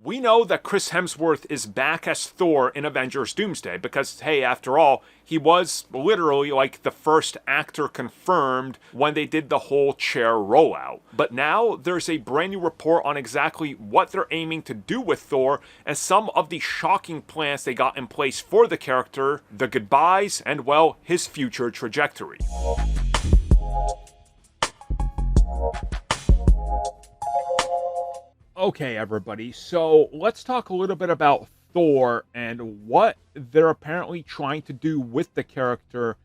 We know that Chris Hemsworth is back as Thor in Avengers Doomsday because, hey, after all, he was literally like the first actor confirmed when they did the whole chair rollout. But now there's a brand new report on exactly what they're aiming to do with Thor and some of the shocking plans they got in place for the character, the goodbyes, and, well, his future trajectory. Okay, everybody, so let's talk a little bit about Thor and what they're apparently trying to do with the character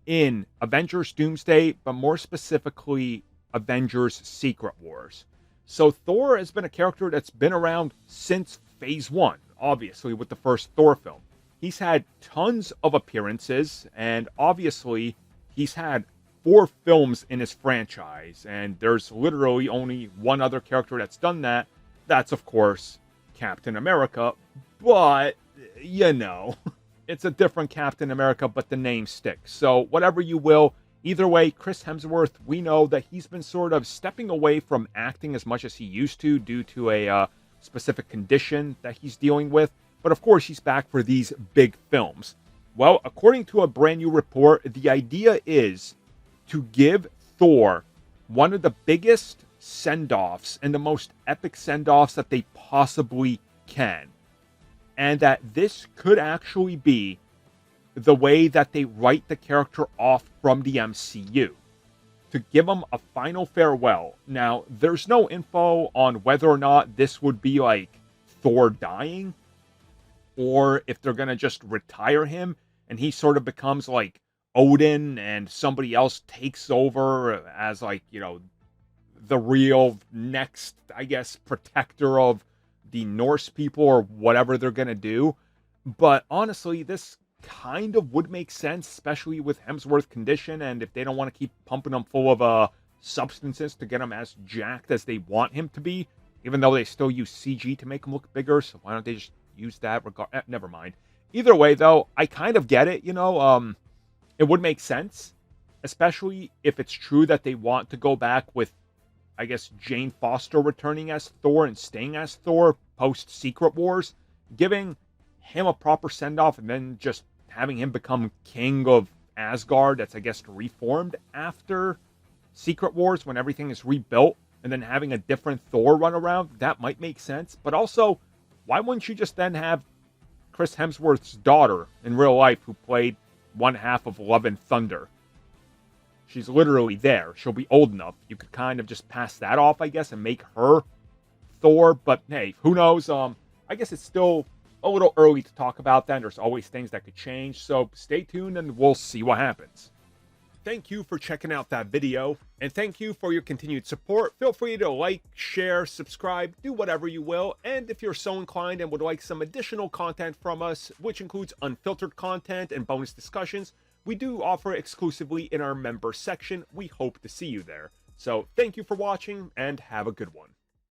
in Avengers Doomsday, but more specifically, Avengers Secret Wars. So Thor has been a character that's been around since Phase 1, obviously, with the first Thor film. He's had tons of appearances, and obviously, he's had 4 films in his franchise, and there's literally only one other character that's done that. That's, of course, Captain America, but, you know, it's a different Captain America, but the name sticks. So, whatever you will, either way, Chris Hemsworth, we know that he's been sort of stepping away from acting as much as he used to due to a specific condition that he's dealing with, but of course, he's back for these big films. Well, according to a brand new report, the idea is to give Thor one of the biggest send-offs and the most epic send-offs that they possibly can. And that this could actually be the way that they write the character off from the MCU. To give him a final farewell. Now, there's no info on whether or not this would be like Thor dying, or if they're going to just retire him and he sort of becomes like Odin and somebody else takes over as, like, you know, the real next, I guess, protector of the Norse people or whatever they're going to do. But honestly, this kind of would make sense, especially with Hemsworth's condition, and if they don't want to keep pumping him full of substances to get him as jacked as they want him to be, even though they still use CG to make him look bigger, so why don't they just use that? Never mind. Either way, though, I kind of get it, you know, it would make sense, especially if it's true that they want to go back with, I guess, Jane Foster returning as Thor and staying as Thor post-Secret Wars, giving him a proper send-off and then just having him become king of Asgard that's, I guess, reformed after Secret Wars when everything is rebuilt, and then having a different Thor run around, that might make sense. But also, why wouldn't you just then have Chris Hemsworth's daughter in real life who played one half of Love and Thunder? She's literally there. She'll be old enough. You could kind of just pass that off, I guess, and make her Thor. But hey, who knows? I guess it's still a little early to talk about that. There's always things that could change. So stay tuned and we'll see what happens. Thank you for checking out that video. And thank you for your continued support. Feel free to like, share, subscribe, do whatever you will. And if you're so inclined and would like some additional content from us, which includes unfiltered content and bonus discussions, we do offer exclusively in our member section. We hope to see you there. So thank you for watching and have a good one.